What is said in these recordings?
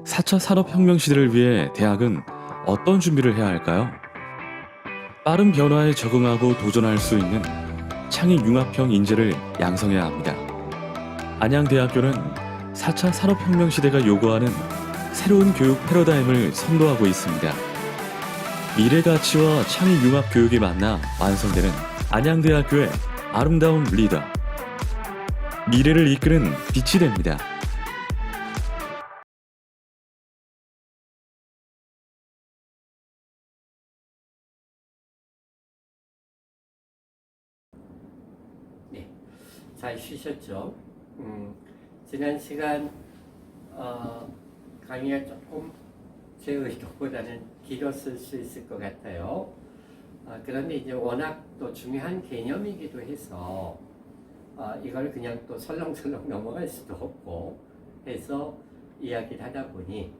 4차 산업혁명 시대를 위해 대학은 어떤 준비를 해야 할까요? 빠른 변화에 적응하고 도전할 수 있는 창의 융합형 인재를 양성해야 합니다. 안양대학교는 4차 산업혁명 시대가 요구하는 새로운 교육 패러다임을 선도하고 있습니다. 미래 가치와 창의 융합 교육이 만나 완성되는 안양대학교의 아름다운 리더. 미래를 이끄는 빛이 됩니다. 네, 잘 쉬셨죠? 지난 시간 강의가 조금 제 의도보다는 길었을 수 있을 것 같아요. 그런데 이제 워낙 또 중요한 개념이기도 해서 이걸 그냥 또 설렁설렁 넘어갈 수도 없고 해서 이야기를 하다 보니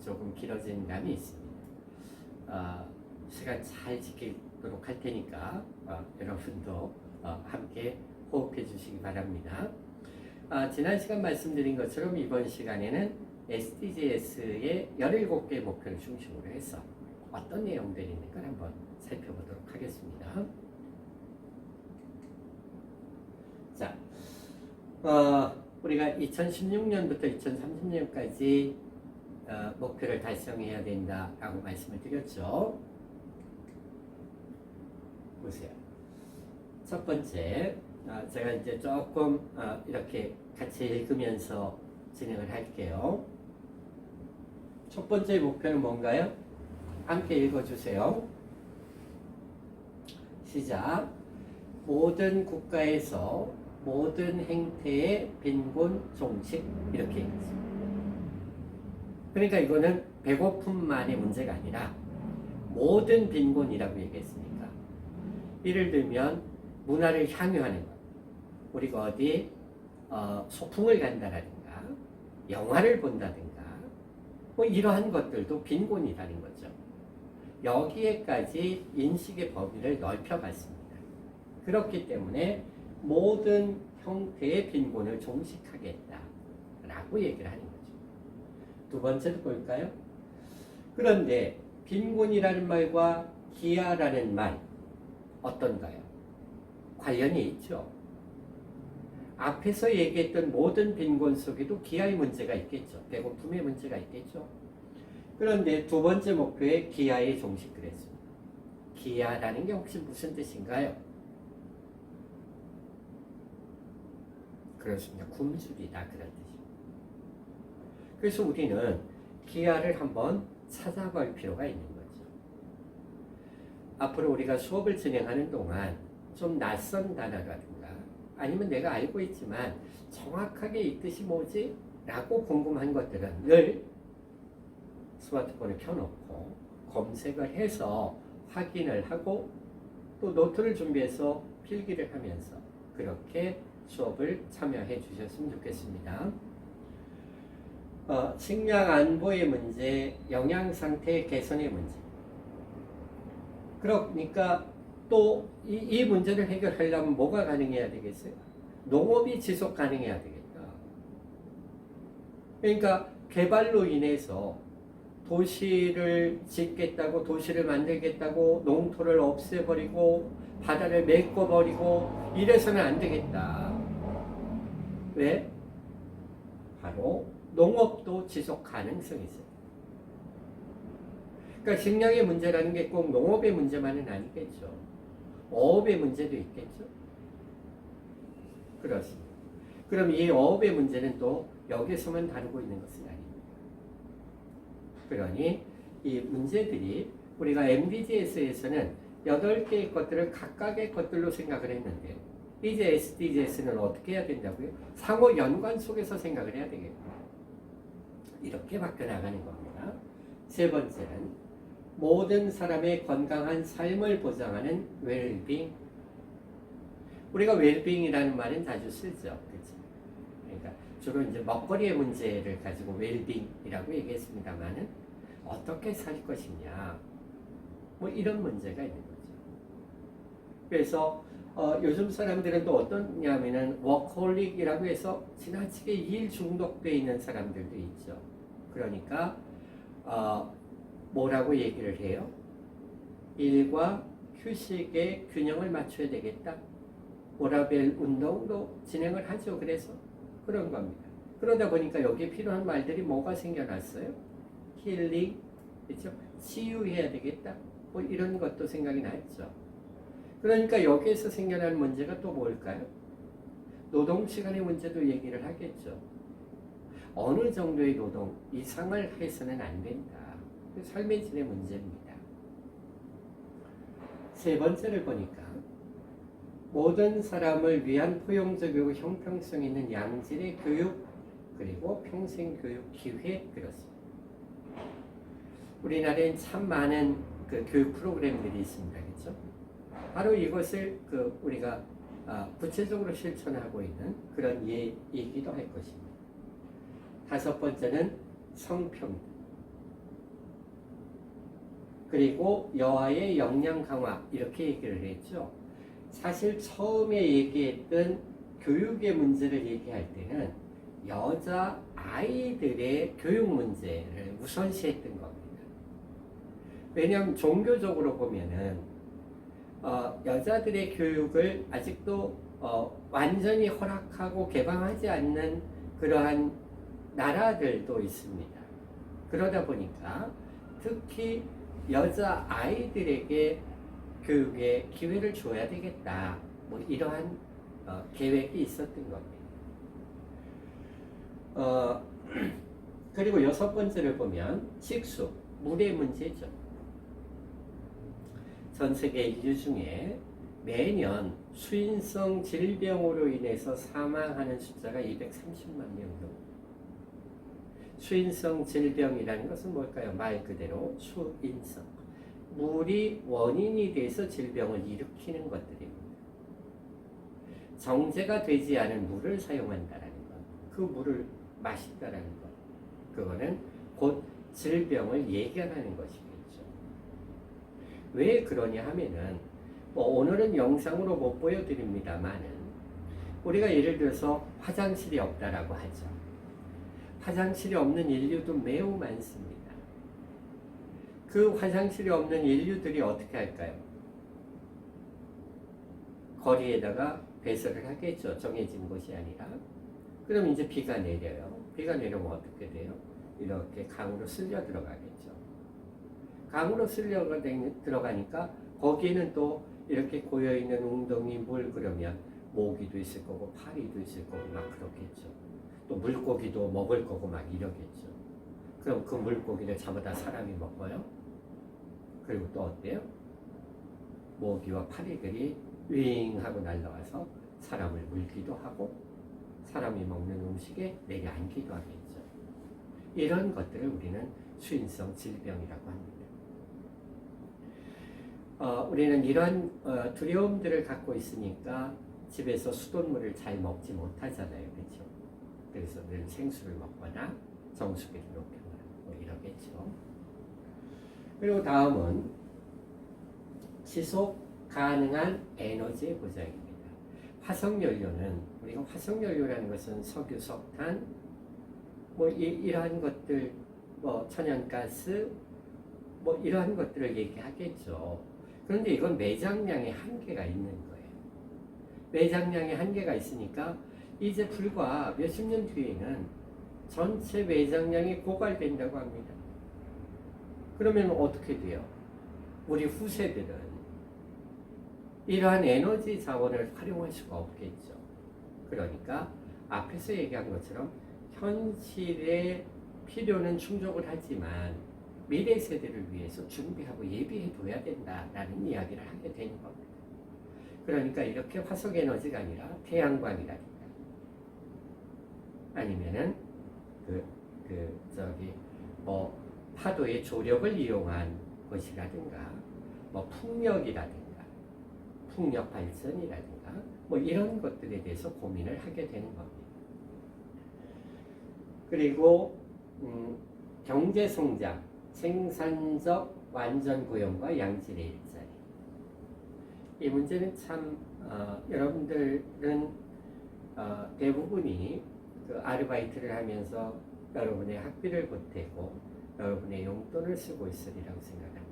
조금 길어진 감이 있습니다. 시간 잘 지키도록 할 테니까 여러분도 함께 호흡해 주시기 바랍니다. 지난 시간 말씀드린 것처럼 이번 시간에는 SDGs의 17개의 목표를 중심으로 해서 어떤 내용들이 있는가 한번 살펴보도록 하겠습니다. 자, 우리가 2016년부터 2030년까지 목표를 달성해야 된다라고 말씀을 드렸죠. 보세요. 첫 번째, 제가 이제 조금 이렇게 같이 읽으면서 진행을 할게요. 첫 번째 목표는 뭔가요? 함께 읽어주세요. 시작. 모든 국가에서 모든 행태의 빈곤 종식, 이렇게 읽습니다. 그러니까 이거는 배고픔만의 문제가 아니라 모든 빈곤이라고 얘기했으니까, 예를 들면 문화를 향유하는 것, 우리가 어디 소풍을 간다라든가 영화를 본다든가 뭐 이러한 것들도 빈곤이라는 거죠. 여기에까지 인식의 범위를 넓혀봤습니다. 그렇기 때문에 모든 형태의 빈곤을 종식하겠다라고 얘기를 하는 거죠. 두 번째도 볼까요? 그런데 빈곤이라는 말과 기아라는 말 어떤가요? 관련이 있죠. 앞에서 얘기했던 모든 빈곤 속에도 기아의 문제가 있겠죠. 배고픔의 문제가 있겠죠. 그런데 두 번째 목표에 기아의 종식을 했습니다. 기아라는 게 혹시 무슨 뜻인가요? 그렇습니다. 굶주리다, 그런 뜻입니다. 그래서 우리는 기아를 한번 찾아볼 필요가 있는 거죠. 앞으로 우리가 수업을 진행하는 동안 좀 낯선 단어라든가 아니면 내가 알고 있지만 정확하게 이 뜻이 뭐지? 라고 궁금한 것들은 늘 스마트폰을 켜놓고 검색을 해서 확인을 하고 또 노트를 준비해서 필기를 하면서 그렇게 수업을 참여해 주셨으면 좋겠습니다. 식량 안보의 문제, 영양 상태 개선의 문제. 그러니까 또 이 문제를 해결하려면 뭐가 가능해야 되겠어요? 농업이 지속 가능해야 되겠다. 그러니까 개발로 인해서 도시를 짓겠다고, 도시를 만들겠다고 농토를 없애버리고 바다를 메꿔버리고 이래서는 안 되겠다. 왜? 바로 농업도 지속 가능성이 있어요. 그러니까 식량의 문제라는 게 꼭 농업의 문제만은 아니겠죠. 어업의 문제도 있겠죠. 그렇습니다. 그럼 이 어업의 문제는 또 여기서만 다루고 있는 것은 아닙니다. 그러니 이 문제들이 우리가 MDGs에서는 8개의 것들을 각각의 것들로 생각을 했는데 이제 SDGs는 어떻게 해야 된다고요? 상호 연관 속에서 생각을 해야 되겠고 이렇게 바뀌어나가는 겁니다. 세 번째는 모든 사람의 건강한 삶을 보장하는 웰빙. 우리가 웰빙이라는 말은 자주 쓰죠. 그렇죠? 그러니까 주로 이제 먹거리의 문제를 가지고 웰빙이라고 얘기했습니다만은 어떻게 살 것이냐, 뭐 이런 문제가 있는 거죠. 그래서 요즘 사람들은 또 어떠냐면은 워커홀릭이라고 해서 지나치게 일 중독되어 있는 사람들도 있죠. 그러니까 뭐라고 얘기를 해요? 일과 휴식의 균형을 맞춰야 되겠다. 워라밸 운동도 진행을 하죠. 그래서 그런 겁니다. 그러다 보니까 여기에 필요한 말들이 뭐가 생겨났어요? 힐링, 그렇죠? 치유해야 되겠다. 뭐 이런 것도 생각이 났죠. 그러니까 여기에서 생겨난 문제가 또 뭘까요? 노동시간의 문제도 얘기를 하겠죠. 어느 정도의 노동 이상을 해서는 안 된다. 삶의 질의 문제입니다. 세 번째를 보니까 모든 사람을 위한 포용적이고 형평성 있는 양질의 교육 그리고 평생교육 기회 그렇습니다. 우리나라엔 참 많은 그 교육 프로그램들이 있습니다. 그렇죠? 바로 이것을 우리가 구체적으로 실천하고 있는 그런 얘기도 할 것입니다. 다섯 번째는 성평등. 그리고 여아의 역량 강화 이렇게 얘기를 했죠. 사실 처음에 얘기했던 교육의 문제를 얘기할 때는 여자 아이들의 교육 문제를 우선시했던 겁니다. 왜냐하면 종교적으로 보면은 여자들의 교육을 아직도 완전히 허락하고 개방하지 않는 그러한 나라들도 있습니다. 그러다 보니까 특히 여자 아이들에게 교육의 기회를 줘야 되겠다. 뭐 이러한 계획이 있었던 겁니다. 그리고 여섯 번째를 보면 식수, 물의 문제죠. 전 세계 인류 중에 매년 수인성 질병으로 인해서 사망하는 숫자가 230만 명 정도. 수인성 질병이라는 것은 뭘까요? 말 그대로 수인성. 물이 원인이 돼서 질병을 일으키는 것들입니다. 정제가 되지 않은 물을 사용한다는 것, 그 물을 마신다는 것, 그거는 곧 질병을 예견하는 것이겠죠. 왜 그러냐 하면은 오늘은 영상으로 못 보여드립니다만은 우리가 예를 들어서 화장실이 없다라고 하죠. 화장실이 없는 인류도 매우 많습니다. 그 화장실이 없는 인류들이 어떻게 할까요? 거리에다가 배설을 하겠죠. 정해진 곳이 아니라. 그럼 이제 비가 내려요. 비가 내려면 어떻게 돼요? 이렇게 강으로 쓸려 들어가겠죠. 강으로 쓸려 들어가니까 거기에는 또 이렇게 고여있는 웅덩이 물 그러면 모기도 있을 거고 파리도 있을 거고 막 그렇겠죠. 또 물고기도 먹을 거고 막 이러겠죠. 그럼 그 물고기를 잡아다 사람이 먹어요? 그리고 또 어때요? 모기와 파리들이 윙 하고 날라와서 사람을 물기도 하고 사람이 먹는 음식에 내려앉기도 하겠죠. 이런 것들을 우리는 수인성 질병이라고 합니다. 우리는 이런 두려움들을 갖고 있으니까 집에서 수돗물을 잘 먹지 못하잖아요. 그렇죠? 그래서 늘 생수를 먹거나 정수기를 놓거나 뭐 이러겠죠. 그리고 다음은 지속 가능한 에너지의 보장입니다. 화석연료는 우리가 화석연료라는 것은 석유, 석탄 뭐 이러한 것들 뭐 천연가스 뭐 이러한 것들을 얘기하겠죠. 그런데 이건 매장량의 한계가 있는 거예요. 매장량의 한계가 있으니까 이제 불과 몇십 년 뒤에는 전체 매장량이 고갈된다고 합니다. 그러면 어떻게 돼요? 우리 후세들은 이러한 에너지 자원을 활용할 수가 없겠죠. 그러니까 앞에서 얘기한 것처럼 현실의 필요는 충족을 하지만 미래 세대를 위해서 준비하고 예비해 둬야 된다라는 이야기를 하게 되는 겁니다. 그러니까 이렇게 화석 에너지가 아니라 태양광이라든가 아니면은 파도의 조력을 이용한 것이라든가 뭐 풍력이라든가 풍력 발전이라든가 뭐 이런 것들에 대해서 고민을 하게 되는 겁니다. 그리고 경제 성장, 생산적 완전 고용과 양질의 일자리. 이 문제는 참 여러분들은 대부분이 그 아르바이트를 하면서 여러분의 학비를 보태고 여러분의 용돈을 쓰고 있으리라고 생각합니다.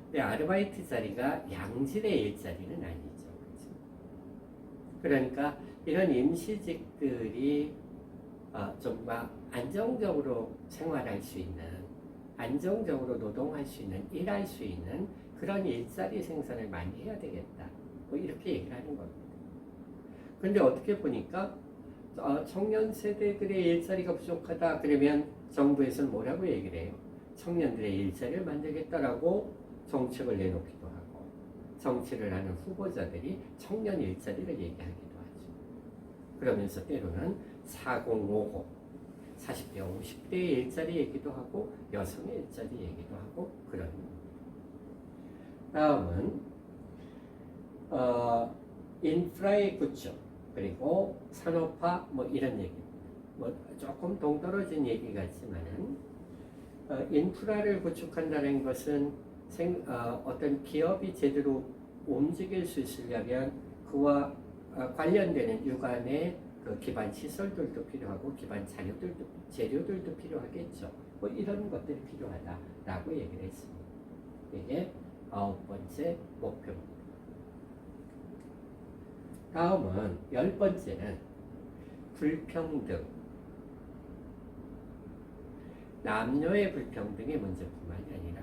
근데 아르바이트 자리가 양질의 일자리는 아니죠. 그렇죠? 그러니까 이런 임시직들이 좀 안정적으로 생활할 수 있는, 안정적으로 노동할 수 있는, 일할 수 있는 그런 일자리 생산을 많이 해야 되겠다. 뭐 이렇게 얘기를 하는 겁니다. 근데 어떻게 보니까 청년 세대들의 일자리가 부족하다 그러면 정부에서는 뭐라고 얘기를 해요? 청년들의 일자리를 만들겠다라고 정책을 내놓기도 하고 정치를 하는 후보자들이 청년 일자리를 얘기하기도 하죠. 그러면서 때로는 4050, 40대, 50대의 일자리 얘기도 하고 여성의 일자리 얘기도 하고 그런 겁니다. 다음은 인프라의 구축 그리고 산업화 뭐 이런 얘기입니다. 뭐 조금 동떨어진 얘기 같지만은 인프라를 구축한다는 것은 어떤 기업이 제대로 움직일 수 있으려면 그와 관련되는 유관의 그 기반 시설들도 필요하고 기반 재료들도 필요하겠죠. 뭐 이런 것들이 필요하다라고 얘기를 했습니다. 이게 9번째 목표입니다. 다음은 10번째는 불평등. 남녀의 불평등의 문제뿐만이 아니라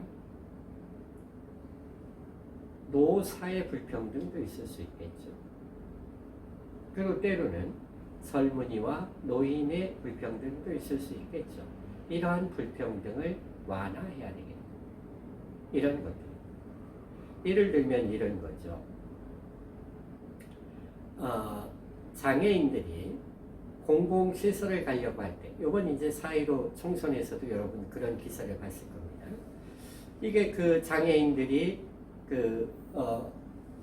노사의 불평등도 있을 수 있겠죠. 그리고 때로는 젊은이와 노인의 불평등도 있을 수 있겠죠. 이러한 불평등을 완화해야 되겠다. 이런 것들. 예를 들면 이런 거죠. 장애인들이 공공시설을 가려고 할 때, 이번 이제 4.15 총선에서도 여러분 그런 기사를 봤을 겁니다. 이게 그 장애인들이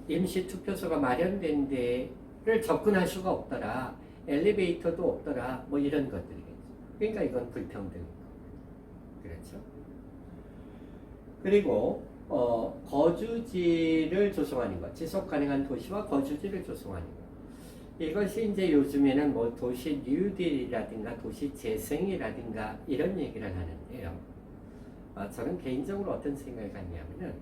임시 투표소가 마련된 데를 접근할 수가 없더라. 엘리베이터도 없더라. 뭐 이런 것들이겠죠. 그러니까 이건 불평등인 겁니다. 그렇죠? 그리고 거주지를 조성하는 것, 지속 가능한 도시와 거주지를 조성하는 것. 이것이 이제 요즘에는 뭐 도시 뉴딜이라든가 도시 재생이라든가 이런 얘기를 하는데요. 저는 개인적으로 어떤 생각을 갖냐면은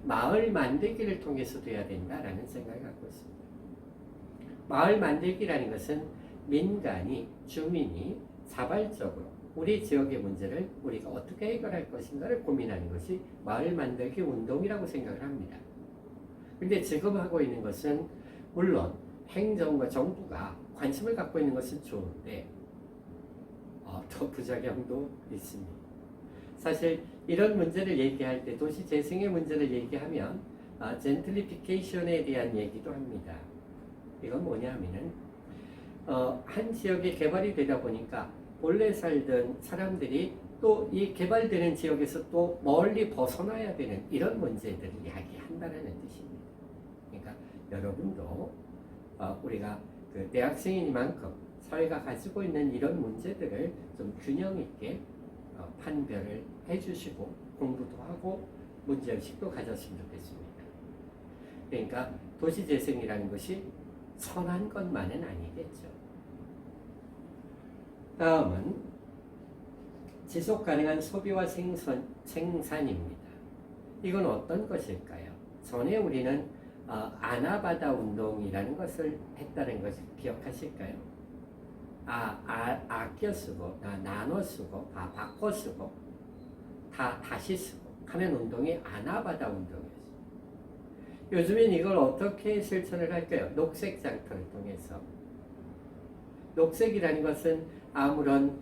마을 만들기를 통해서도 해야 된다라는 생각을 갖고 있습니다. 마을 만들기라는 것은 민간이, 주민이 자발적으로 우리 지역의 문제를 우리가 어떻게 해결할 것인가를 고민하는 것이 마을 만들기 운동이라고 생각을 합니다. 근데 지금 하고 있는 것은 물론 행정과 정부가 관심을 갖고 있는 것은 좋은데 더 부작용도 있습니다. 사실 이런 문제를 얘기할 때 도시 재생의 문제를 얘기하면 젠틀리피케이션에 대한 얘기도 합니다. 이건 뭐냐면은 한 지역이 개발이 되다 보니까 본래 살던 사람들이 또 이 개발되는 지역에서 또 멀리 벗어나야 되는 이런 문제들을 이야기한다는 뜻입니다. 그러니까 여러분도 우리가 그 대학생이니만큼 사회가 가지고 있는 이런 문제들을 좀 균형 있게 판별을 해주시고 공부도 하고 문제의식도 가졌으면 좋겠습니다. 그러니까 도시재생이라는 것이 선한 것만은 아니겠죠. 다음은 지속가능한 소비와 생산입니다. 이건 어떤 것일까요? 전에 우리는 아나바다 운동이라는 것을 했다는 것을 기억하실까요? 아껴 쓰고, 나눠 쓰고, 바꿔 쓰고, 다시 쓰고 하는 운동이 아나바다 운동이었어요. 요즘엔 이걸 어떻게 실천을 할까요? 녹색 장터를 통해서. 녹색이라는 것은 아무런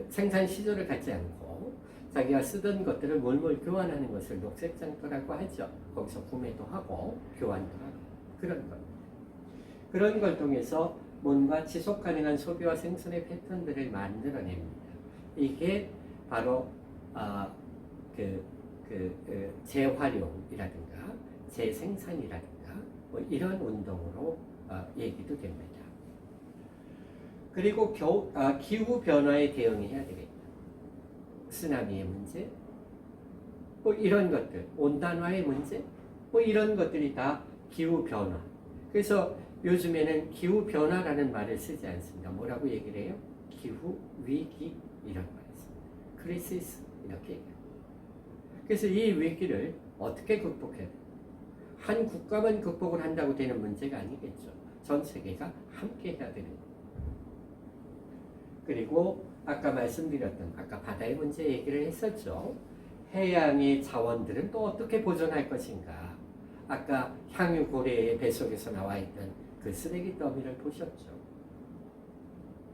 생산 시설을 갖지 않고 자기가 쓰던 것들을 몰몰 교환하는 것을 녹색 장터라고 하죠. 거기서 구매도 하고 교환도 하고 그런 겁니다. 그런 걸 통해서 뭔가 지속 가능한 소비와 생산의 패턴들을 만들어냅니다. 이게 바로 재활용이라든가 재생산이라든가 뭐 이런 운동으로 얘기도 됩니다. 그리고 기후 변화에 대응해야 되겠다. 쓰나미의 문제, 뭐 이런 것들, 온난화의 문제, 뭐 이런 것들이 다 기후 변화. 그래서 요즘에는 기후 변화라는 말을 쓰지 않습니다. 뭐라고 얘기를 해요? 기후 위기 이런 말을 씁니다. 크리시스 이렇게 얘기해요. 그래서 이 위기를 어떻게 극복해야 돼요? 한 국가만 극복을 한다고 되는 문제가 아니겠죠. 전 세계가 함께 해야 되는 거예요. 그리고 아까 말씀드렸던 아까 바다의 문제 얘기를 했었죠. 해양의 자원들은 또 어떻게 보존할 것인가. 아까 향유 고래의 뱃속에서 나와 있던 그 쓰레기 더미를 보셨죠.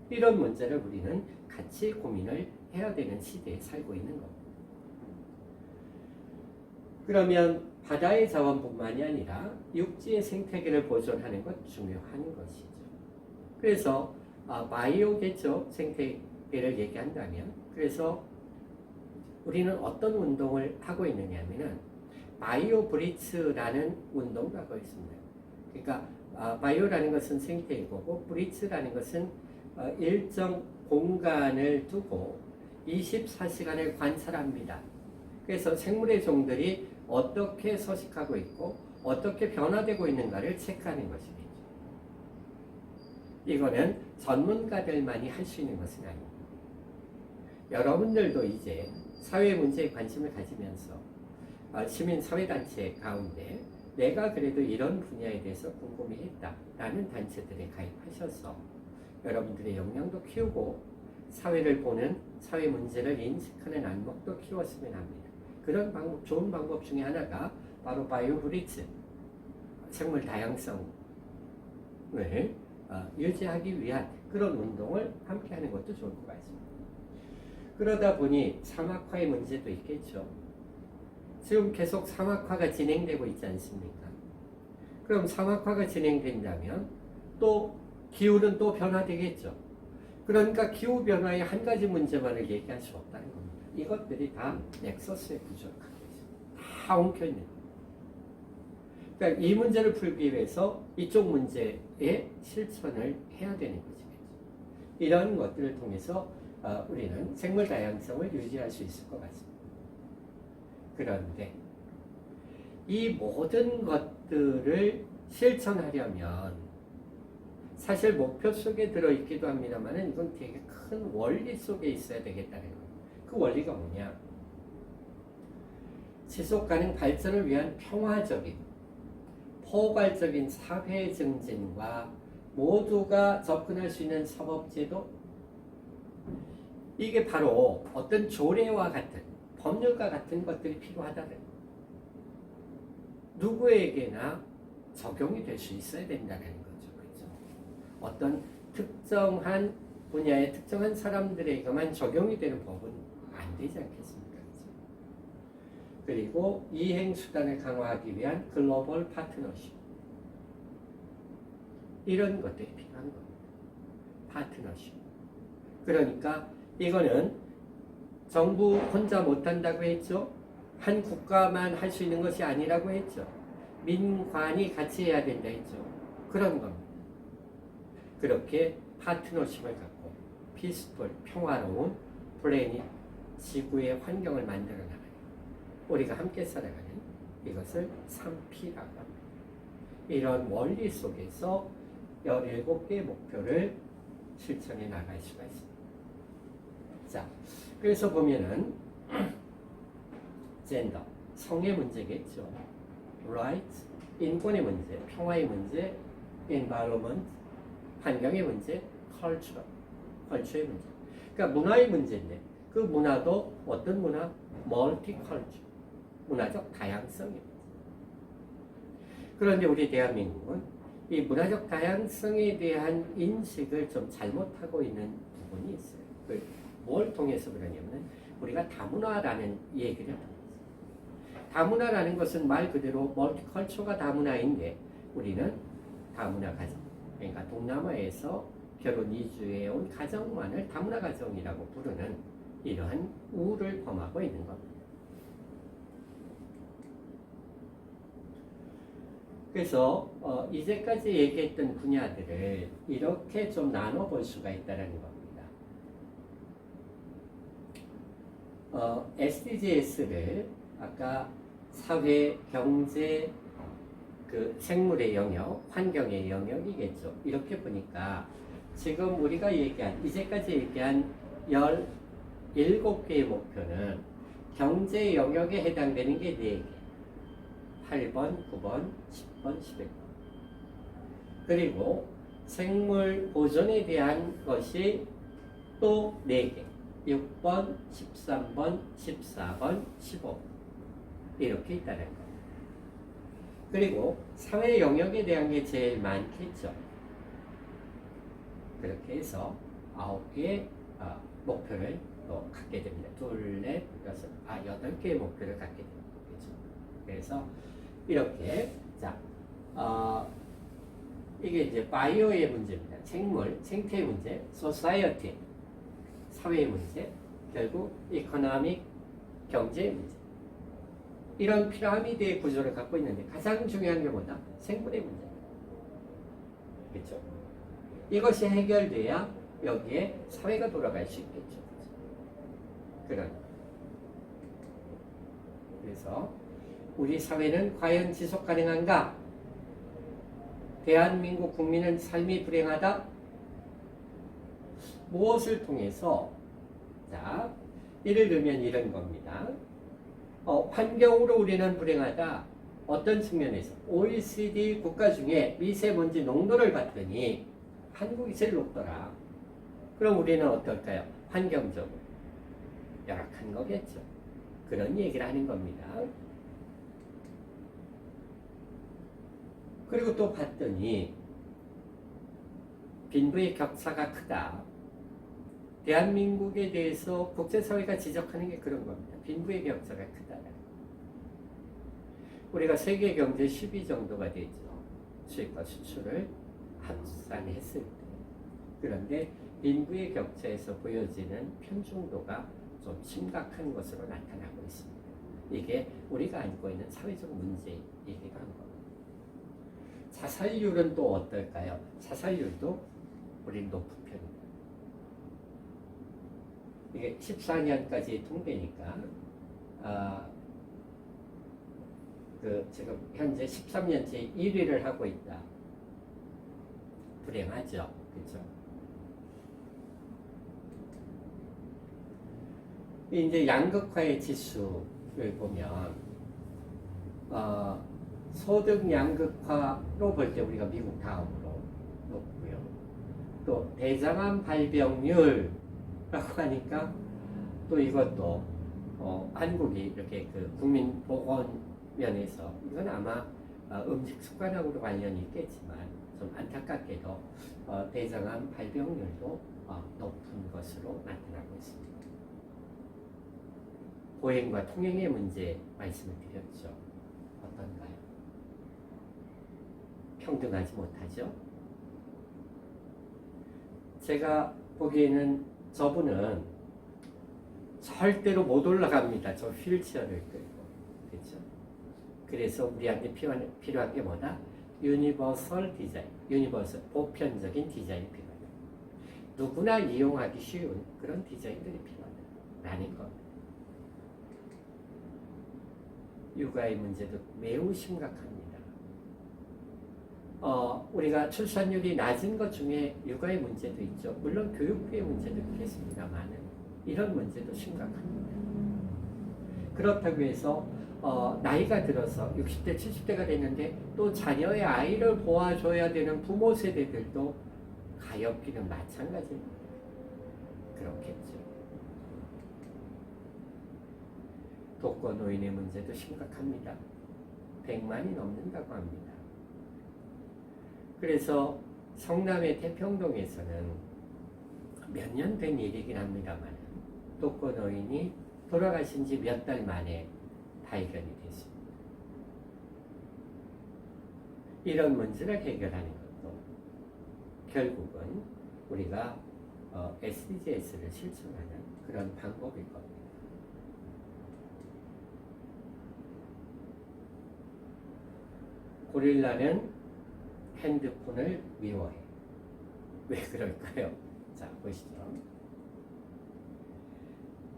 이런 문제를 우리는 같이 고민을 해야 되는 시대에 살고 있는 겁니다. 그러면 바다의 자원뿐만이 아니라 육지의 생태계를 보존하는 것 중요한 것이죠. 그래서 바이오겠죠. 생태계를 얘기한다면. 그래서 우리는 어떤 운동을 하고 있느냐면은 바이오 브리츠라는 운동을 하고 있습니다. 그러니까 바이오라는 것은 생태일 거고 브리츠라는 것은 일정 공간을 두고 24시간을 관찰합니다. 그래서 생물의 종들이 어떻게 서식하고 있고 어떻게 변화되고 있는가를 체크하는 것이겠죠. 이거는 전문가들만이 할 수 있는 것은 아닙니다. 여러분들도 이제 사회 문제에 관심을 가지면서 시민사회단체 가운데 내가 그래도 이런 분야에 대해서 궁금해했다라는 단체들에 가입하셔서 여러분들의 역량도 키우고 사회를 보는 사회 문제를 인식하는 안목도 키웠으면 합니다. 그런 방법, 좋은 방법 중에 하나가 바로 바이오 브리츠, 생물 다양성을 유지하기 위한 그런 운동을 함께 하는 것도 좋을 것 같습니다. 그러다 보니 사막화의 문제도 있겠죠. 지금 계속 사막화가 진행되고 있지 않습니까? 그럼 사막화가 진행된다면 또 기후는 또 변화되겠죠. 그러니까 기후 변화의 한 가지 문제만을 얘기할 수 없다는 겁니다. 이것들이 다 넥서스에 부족하게 있습니다. 다 엉켜 있는 겁니다. 그러니까 이 문제를 풀기 위해서 이쪽 문제에 실천을 해야 되는 것이겠죠. 이런 것들을 통해서 우리는 생물 다양성을 유지할 수 있을 것 같습니다. 그런데 이 모든 것들을 실천하려면 사실 목표 속에 들어있기도 합니다만 이건 되게 큰 원리 속에 있어야 되겠다는 거예요. 그 원리가 뭐냐? 지속가능 발전을 위한 평화적인 포괄적인 사회 증진과 모두가 접근할 수 있는 사법제도, 이게 바로 어떤 조례와 같은 법률과 같은 것들이 필요하다는 거예요. 누구에게나 적용이 될 수 있어야 된다는 거죠. 그렇죠? 어떤 특정한 분야의 특정한 사람들에게만 적용이 되는 법은 안 되지 않겠습니까? 그렇죠? 그리고 이행 수단을 강화하기 위한 글로벌 파트너십, 이런 것들이 필요한 겁니다. 파트너십. 그러니까 이거는 정부 혼자 못한다고 했죠. 한 국가만 할 수 있는 것이 아니라고 했죠. 민관이 같이 해야 된다 했죠. 그런 겁니다. 그렇게 파트너십을 갖고 피스풀, 평화로운 플래닛, 지구의 환경을 만들어 나가는, 우리가 함께 살아가는, 이것을 3P라고 합니다. 이런 원리 속에서 17개의 목표를 실천해 나갈 수가 있습니다. 자, 그래서 보면은 젠더, 성의 문제겠죠. Rights, 인권의 문제, 평화의 문제, environment, 환경의 문제, culture, 컬처의 문제. 그러니까 문화의 문제인데 그 문화도 어떤 문화? multicultural, 문화적 다양성의 문제. 그런데 우리 대한민국은 이 문화적 다양성에 대한 인식을 좀 잘못하고 있는 부분이 있어요. 뭘 통해서 그러냐면 우리가 다문화라는 얘기를 통해서. 다문화라는 것은 말 그대로 멀티컬처가 다문화인데 우리는 다문화 가정, 그러니까 동남아에서 결혼 이주해 온 가정만을 다문화 가정이라고 부르는 이러한 우를 범하고 있는 겁니다. 그래서 이제까지 얘기했던 분야들을 이렇게 좀 나눠볼 수가 있다는 겁니다. SDGs를 아까 사회, 경제, 그 생물의 영역, 환경의 영역이겠죠. 이렇게 보니까 지금 우리가 얘기한, 이제까지 얘기한 17개의 목표는 경제 영역에 해당되는 게 4개. 8번, 9번, 10번, 11번. 그리고 생물 보존에 대한 것이 또 4개. 6번, 13번, 14번, 15번. 이렇게 있다는 거. 그리고 사회 영역에 대한 게 제일 많겠죠. 그렇게 해서 9개의 목표를 또 갖게 됩니다. 2, 4, 6, 8개의 목표를 갖게 됩니다. 그렇죠? 그래서 이렇게 자, 이게 이제 바이오의 문제입니다. 생물, 생태 문제, 소사이어티, 사회 문제, 결국 이코노믹, 경제 문제. 이런 피라미드의 구조를 갖고 있는데 가장 중요한 게 뭐다? 생물의 문제. 그렇죠? 이것이 해결돼야 여기에 사회가 돌아갈 수 있겠죠. 그래서 우리 사회는 과연 지속 가능한가? 대한민국 국민은 삶이 불행하다? 무엇을 통해서? 자, 예를 들면 이런 겁니다. 환경으로 우리는 불행하다. 어떤 측면에서? OECD 국가 중에 미세먼지 농도를 봤더니 한국이 제일 높더라. 그럼 우리는 어떨까요? 환경적으로 열악한 거겠죠. 그런 얘기를 하는 겁니다. 그리고 또 봤더니 빈부의 격차가 크다. 대한민국에 대해서 국제사회가 지적하는 게 그런 겁니다. 빈부의 격차가 크다. 우리가 세계 경제 10위 정도가 되죠. 수입과 수출을 합산했을 때. 그런데 빈부의 격차에서 보여지는 편중도가 좀 심각한 것으로 나타나고 있습니다. 이게 우리가 안고 있는 사회적 문제이기도 한 겁니다. 자살률은 또 어떨까요? 자살률도 우리 높은 편입니다. 이게 14년까지 통계니까 지금 현재 13년째 1위를 하고 있다. 불행하죠, 그렇죠? 이제 양극화의 지수를 보면 소득 양극화로 볼 때 우리가 미국 다음으로 높고요. 또 대장암 발병률 라고 하니까 또 이것도 한국이 이렇게 그 국민 보건 면에서 이건 아마 음식 습관하고도 관련이 있겠지만 좀 안타깝게도 대장암 발병률도 높은 것으로 나타나고 있습니다. 보행과 통행의 문제 말씀을 드렸죠. 어떤가요? 평등하지 못하죠? 제가 보기에는 저분은 절대로 못 올라갑니다. 저 휠체어를 끌고. 그렇죠? 그래서 우리한테 필요한 게 뭐다? 유니버설 디자인, 유니버설, 보편적인 디자인이 필요하다. 누구나 이용하기 쉬운 그런 디자인들이 필요하다라는 겁니다. 육아의 문제도 매우 심각합니다. 우리가 출산율이 낮은 것 중에 육아의 문제도 있죠. 물론 교육비의 문제도 있겠습니다만 이런 문제도 심각합니다. 그렇다고 해서 나이가 들어서 60대, 70대가 됐는데 또 자녀의 아이를 도와줘야 되는 부모 세대들도 가엾기는 마찬가지입니다. 그렇겠죠. 독거노인의 문제도 심각합니다. 100만이 넘는다고 합니다. 그래서 성남의 태평동에서는 몇 년 된 일이긴 합니다만 독거노인이 돌아가신 지 몇 달 만에 발견이 됐습니다. 이런 문제를 해결하는 것도 결국은 우리가 SDGs를 실천하는 그런 방법일 겁니다. 고릴라는 핸드폰을 미워해. 왜 그럴까요? 자, 보시죠.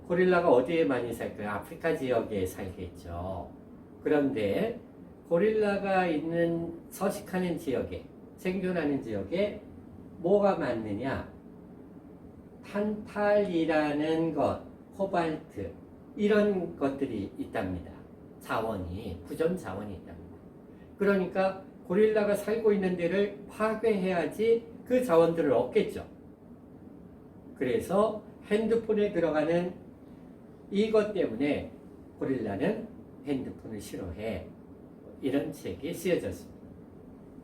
고릴라가 어디에 많이 살까요? 아프리카 지역에 살겠죠. 그런데 고릴라가 있는 서식하는 지역에, 생존하는 지역에 뭐가 많느냐? 탄탈이라는 것, 코발트 이런 것들이 있답니다. 자원이, 부전 자원이 있답니다. 그러니까 고릴라가 살고 있는 데를 파괴해야지 그 자원들을 얻겠죠. 그래서 핸드폰에 들어가는 이것 때문에 고릴라는 핸드폰을 싫어해. 이런 책이 쓰여졌습니다.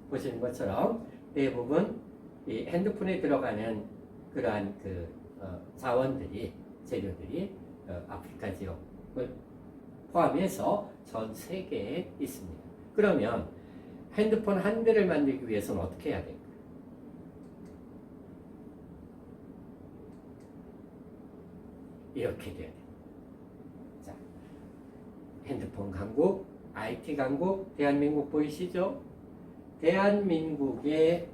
보시는 것처럼 대부분 이 핸드폰에 들어가는 그러한 자원들이, 재료들이 아프리카 지역을 포함해서 전 세계에 있습니다. 그러면 핸드폰 한 대를 만들기 위해서는 어떻게 해야 될까요? 이렇게 돼야 돼요. 자, 핸드폰 강국, IT 강국, 대한민국 보이시죠? 대한민국에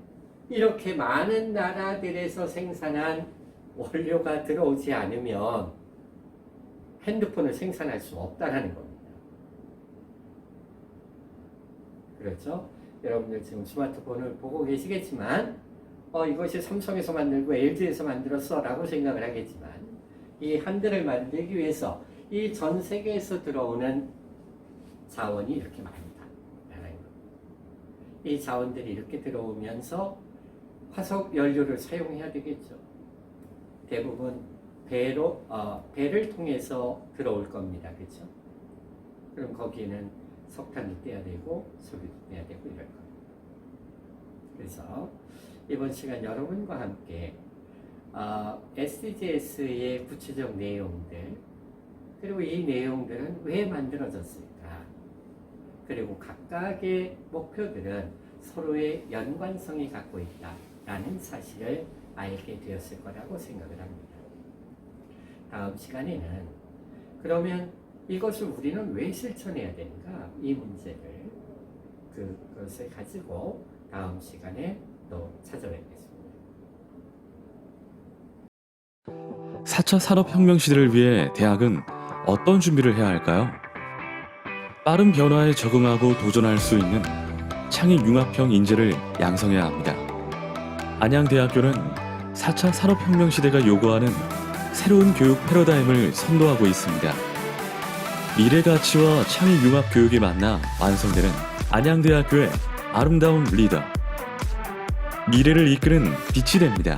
이렇게 많은 나라들에서 생산한 원료가 들어오지 않으면 핸드폰을 생산할 수 없다는 겁니다. 그렇죠? 여러분들 지금 스마트폰을 보고 계시겠지만 이것이 삼성에서 만들고 LG에서 만들었어 라고 생각을 하겠지만 이 한 대를 만들기 위해서 이 전 세계에서 들어오는 자원이 이렇게 많다라는 겁니다. 이 자원들이 이렇게 들어오면서 화석 연료를 사용해야 되겠죠. 대부분 배를 통해서 들어올 겁니다. 그렇죠? 그럼 거기에는 석탄도 떼야 되고 석유도 떼야 되고 이럴 겁니다. 그래서 이번 시간 여러분과 함께 SDGs의 구체적 내용들, 그리고 이 내용들은 왜 만들어졌을까, 그리고 각각의 목표들은 서로의 연관성이 갖고 있다라는 사실을 알게 되었을 거라고 생각을 합니다. 다음 시간에는 그러면 이것을 우리는 왜 실천해야 되는가, 이 문제를 그것을 가지고 다음 시간에 또 찾아뵙겠습니다. 4차 산업혁명 시대를 위해 대학은 어떤 준비를 해야 할까요? 빠른 변화에 적응하고 도전할 수 있는 창의융합형 인재를 양성해야 합니다. 안양대학교는 4차 산업혁명 시대가 요구하는 새로운 교육 패러다임을 선도하고 있습니다. 미래 가치와 창의융합 교육이 만나 완성되는 안양대학교의 아름다운 리더, 미래를 이끄는 빛이 됩니다.